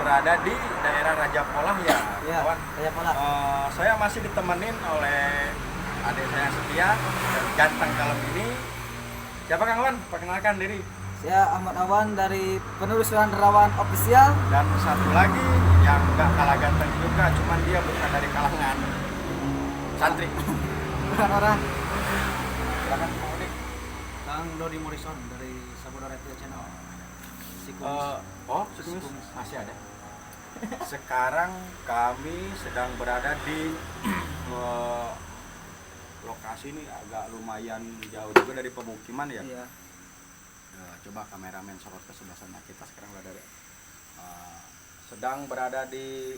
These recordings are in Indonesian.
berada di daerah Raja Polah ya, Iya, kawan. Raja Polah. Saya masih ditemenin oleh adik saya setia dan ganteng kalem ini. Siapa Kang Wan? Perkenalkan diri. Saya Ahmad Awan dari Penelusuran Derawan Official. Dan satu lagi yang nggak kalah ganteng juga, cuman dia bukan dari kalangan santri. Bukan orang. Silakan Kang Odi. Kang Dodi Morrison dari Sabudara Radio Channel. Sikumis masih ada. Sekarang kami sedang berada di lokasi ini agak lumayan jauh juga dari pemukiman ya. Iya. Coba kameramen sorot ke sebelah sana. Kita sekarang sedang berada di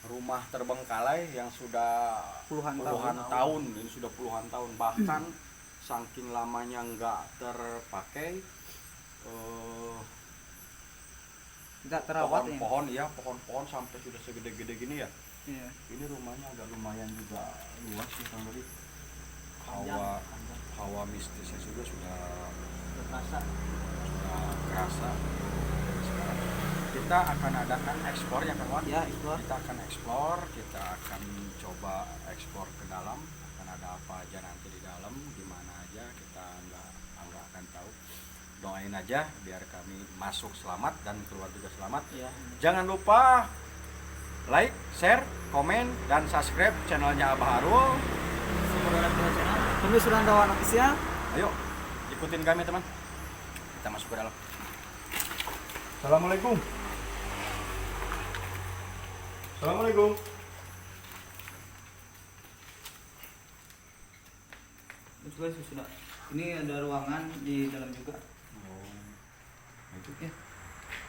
rumah terbengkalai yang sudah Puluhan tahun. Ini sudah puluhan tahun, bahkan saking lamanya nggak terpakai. Tidak terawat ya. Pohon-pohon sampai sudah segede-gede gini ya. Iya. Ini rumahnya agak lumayan juga luas ya Kang Dodi. Panjang. Hawa mistisnya juga sudah Terasa. kerasa. Sekarang kita akan adakan ekspor ya Kang Wan. Ya, ekspor. Kita akan eksplor, kita akan coba ekspor ke dalam. Akan ada apa aja nanti di dalam, gimana aja kita nggak akan tahu. Doain aja biar kami masuk selamat dan keluar juga selamat. Iya. Jangan lupa like, share, komen, dan subscribe channelnya Abah Harul. Sabudara Radio Channel. Penelusuran Derawan Official. Ayo ikutin kami teman. Kita masuk ke dalam. Assalamualaikum. Assalamualaikum. Betul sudah. Ini ada ruangan di dalam juga. Itu Ya.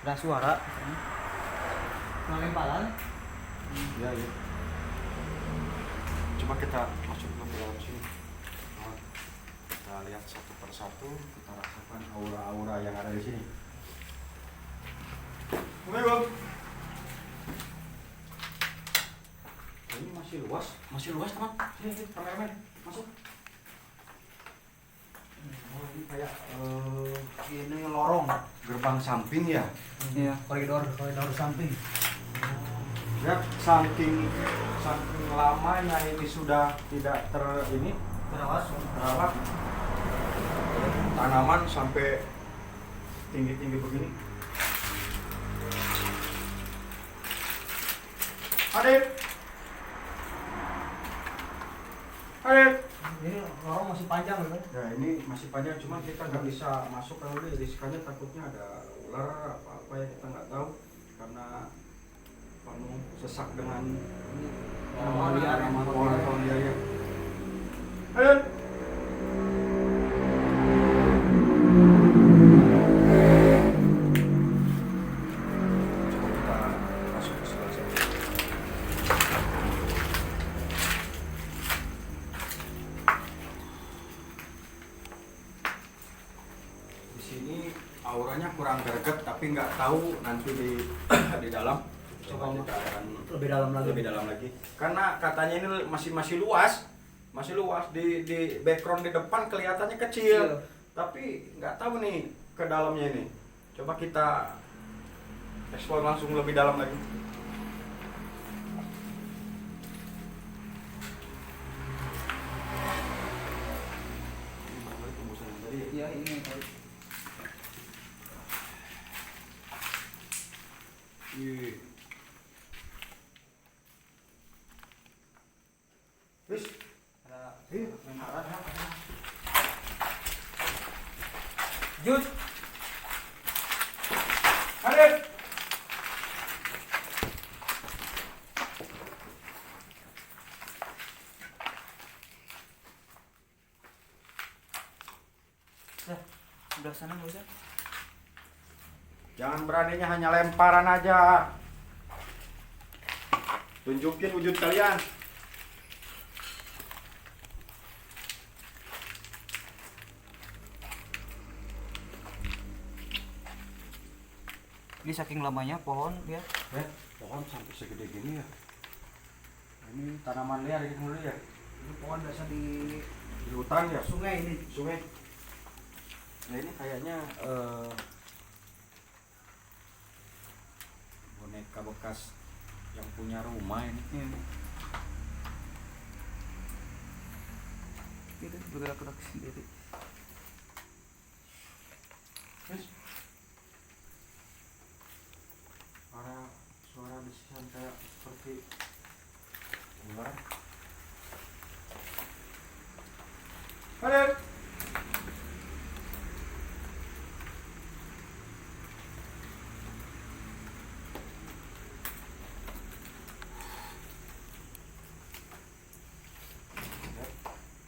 Ada suara. Pengempalan. ya. Coba kita masuk dulu ke dalam sini. Kita lihat satu persatu, kita rasakan aura-aura yang ada di sini. Assalamualaikum. Ini masih luas teman. Sini kameramen masuk. Oh, ini kayak ini lorong gerbang samping ya. Iya, koridor samping. Ya, saking lamanya ini sudah tidak terawat. Tanaman sampai tinggi-tinggi begini. Adit. Ini lorong masih panjang kan? Ya ini masih panjang, cuman kita nggak bisa masuk kalau dia riskannya, takutnya ada ular apa ya, kita nggak tahu karena penuh sesak dengan pohon liar ya. Adit. Coba kita masuk ke sebelah sini. Di sini auranya kurang greget, tapi nggak tahu nanti di dalam. Coba kita akan lebih dalam lagi. Karena katanya ini masih luas di background di depan kelihatannya kecil, tapi nggak tahu nih ke dalamnya ini. Coba kita eksplor langsung lebih dalam lagi. Iya, ini. Wis, Ada menara. jus. Adit. Udah sana nggak usah. Jangan beraninya hanya lemparan aja. Tunjukin wujud kalian. Ini saking lamanya pohon dia. Pohon sampai segede gini ya. Ini tanaman liar ini dulu ya. Ini pohon biasa di hutan ya. sungai ini. Sungai. Nah ini kayaknya boneka bekas yang punya rumah ini. Iya. Itu bergerak-gerak sendiri. Terus suara desisan kayak seperti ular. Hadir.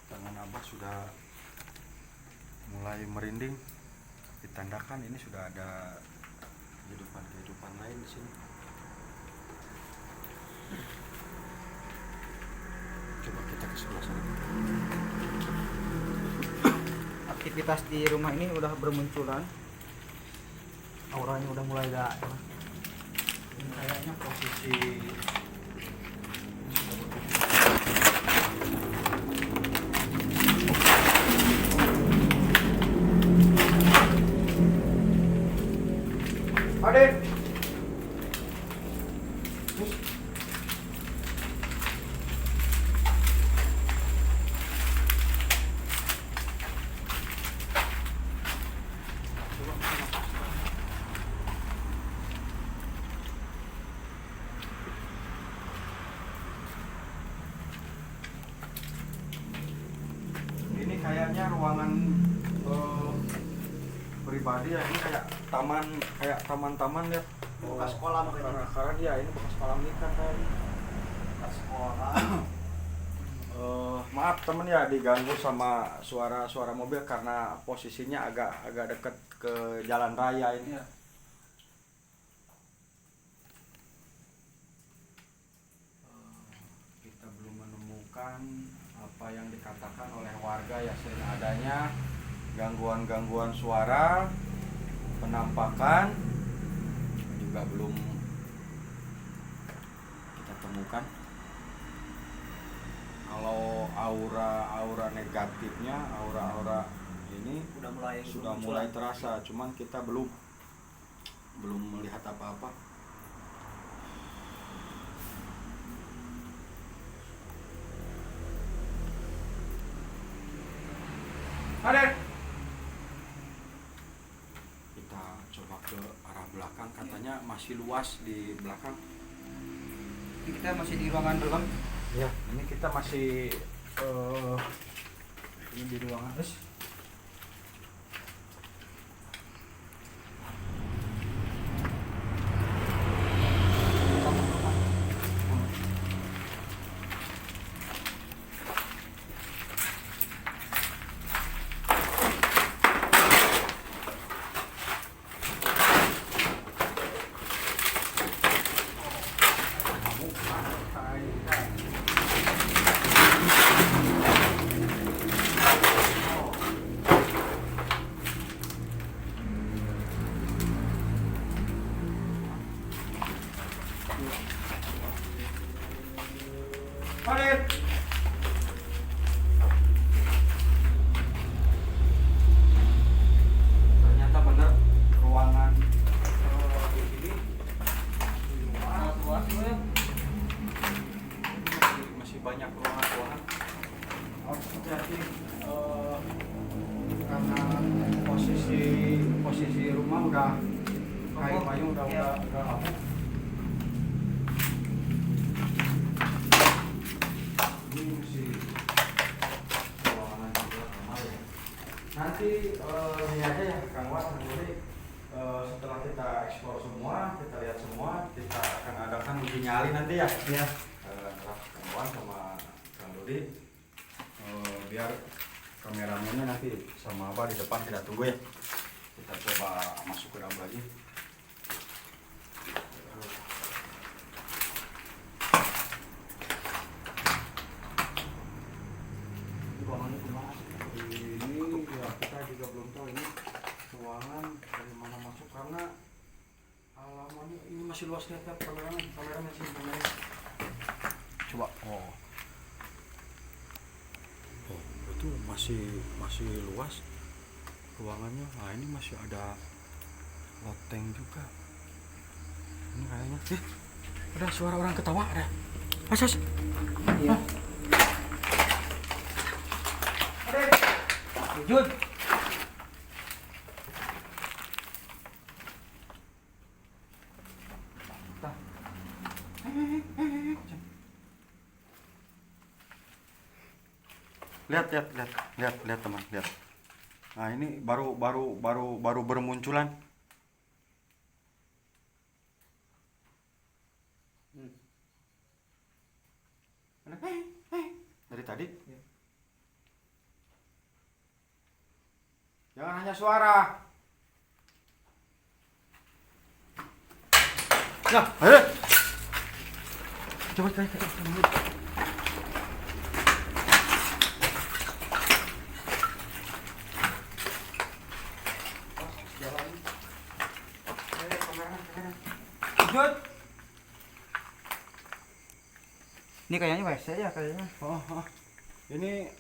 Tangan Abah sudah mulai merinding, ditandakan ini sudah ada kehidupan lain di sini. Coba kita ke sebelah sana. Aktivitas di rumah ini udah bermunculan. Auranya udah mulai gak. Ini kayaknya posisi Adit. Ini kayaknya ruangan pribadi ya, ini kayak taman-taman ya. Bekas kolam kayaknya. Karena dia ini bekas kolam ikan kayaknya. Bekas sekolah. Maaf temen ya, diganggu sama suara mobil karena posisinya agak dekat ke jalan raya ini. Iya. Kita belum menemukan apa yang dikatakan oleh warga ya, seadanya gangguan suara, penampakan juga belum kita temukan. Kalau aura negatifnya, aura ini sudah mulai terasa, cuman kita belum melihat apa-apa. Hadir. Kita coba ke arah belakang, katanya masih luas di belakang. Ini kita masih di ruangan dalam. Ya, ini kita masih ini di ruangan. Hadir. Ternyata benar ruangan di sini masih banyak ruangan. Hati-hati karena posisi rumah udah kayu payung udah lama. Nanti ini aja ya Kang Wan, nanti setelah kita eksplor semua, kita lihat semua, kita akan adakan uji nyali nanti ya. Ya. Kang Wan sama Kang Dodi, biar kameramennya nanti sama Abah di depan kita tunggu ya. Kita coba masuk ke dalam lagi. Ruangannya kemana? Ini ya kita juga belum tahu ini ruangan dari mana masuk karena halamannya ini masih luas nih, kameramen sini kameramen. Coba itu masih luas ruangannya. Nah ini masih ada loteng juga. Ini kayaknya. Ada suara orang ketawa ada. Mas. Iya. Jud. Lihat teman, lihat. Nah, ini baru bermunculan. Dari tadi. Jangan hanya suara. Nah, ayo. Coba. Jud. Ini kayaknya WC ya kayaknya. Ini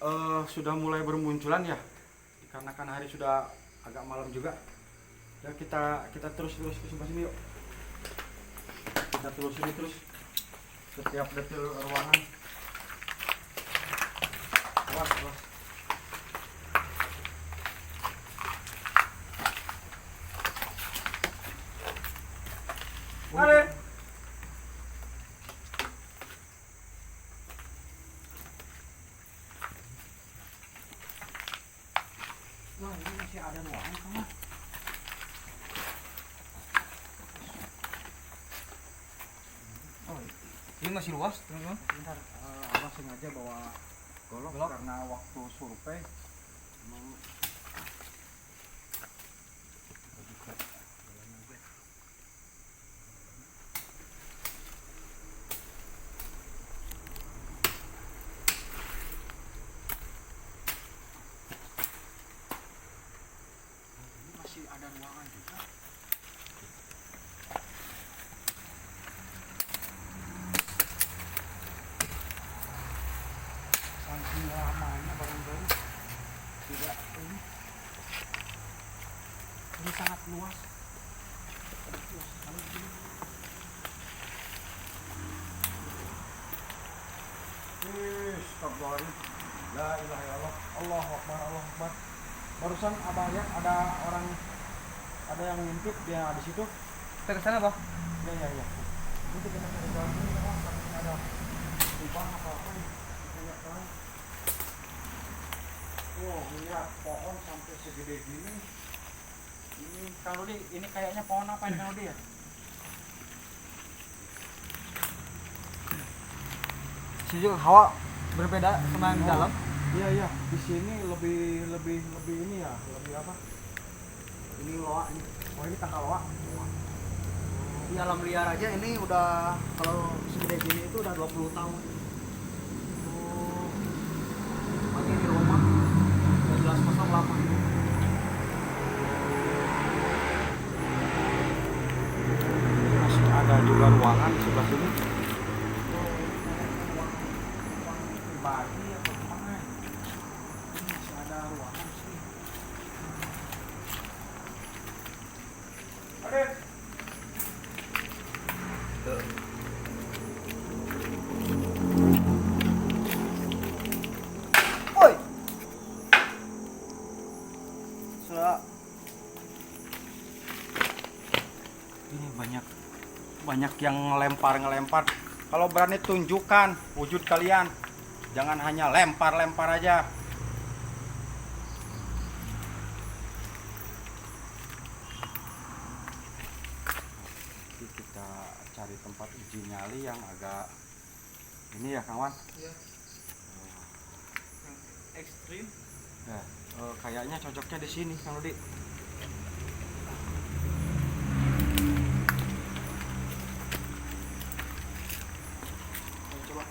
sudah mulai bermunculan ya. Dikarenakan hari sudah agak malam juga. Ya kita terus ke sebelah sini yuk. Kita telusuri terus setiap detail ruangan. Awas. Ada. Wah, ini masih ada ruangan kamu. Oh, ini masih luas, teman-teman. Bentar, abang sengaja bawa golok karena waktu survei emang masih ada ruangan juga. Saking lamanya barangkali tidak ini sangat luas. Astagfirullahaladzim. La ilaha illallah. Allahu akbar, Allahu akbar. Barusan abang lihat ada yang ngintip dia di situ. Kita ke sana, Bang. Iya. Itu kita cari jalan ini kan, takutnya ada lubang apa nih. Kita nggak tahu. Oh, lihat pohon sampai segede gini. Ini kalau ini kayaknya pohon apa ini kalau dia? Sini juga hawa berbeda sama yang di dalam. Iya. Di sini lebih ini ya, lebih apa? Ini loak ini. Oh, ini tangkal loak. Di alam liar aja ini udah kalau segede gini itu udah 20 tahun. Oh, Lagi di rumah udah jelas kosong lama. masih ada juga ruangan di sebelah sini. Pribadi atau gimana? Ini masih ada ruangan sini. Ada. Oi. Sudah Ini banyak yang ngelempar. Kalau berani tunjukkan wujud kalian. Jangan hanya lempar aja. Jadi kita cari tempat uji nyali yang agak ini ya, kawan. Iya. Ekstrim. Ya, kayaknya cocoknya di sini, Kang Rudi. Coba.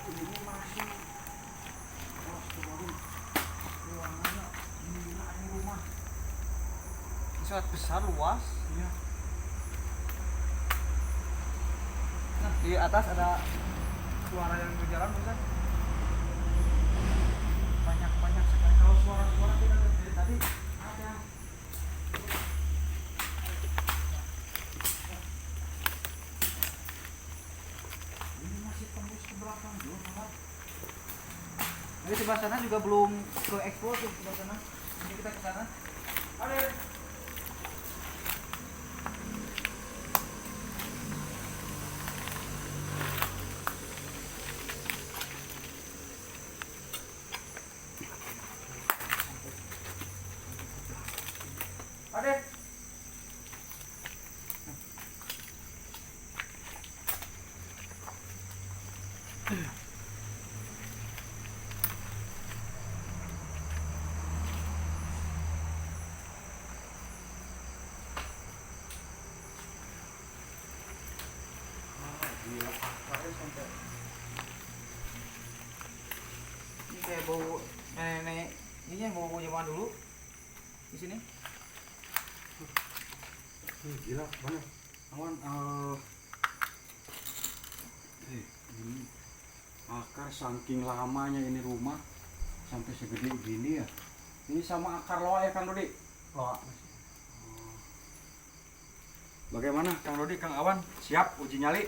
Ini masih ruangannya gila ini rumah. Sangat besar, luas. Iya. Nah, di atas ada suara yang berjalan, bukan? banyak sekali. Kalau suara-suara kita dari tadi ada. Ini masih tembus ke belakang juga, Pak. Jadi sebelah sana juga belum ke ekspor tuh sebelah sana. Ini kita ke sana. Ada. Ada. Gila, akarnya sampai Ini kayak bau nenek-nenek. Ini yang bau zaman dulu. Di sini. gila banget. Awan, ini akar saking lamanya ini rumah sampai segede gini ya. Ini sama akar loa ya Kang Dodi? Loa. Bagaimana Kang Dodi, Kang Awan? Siap uji nyali?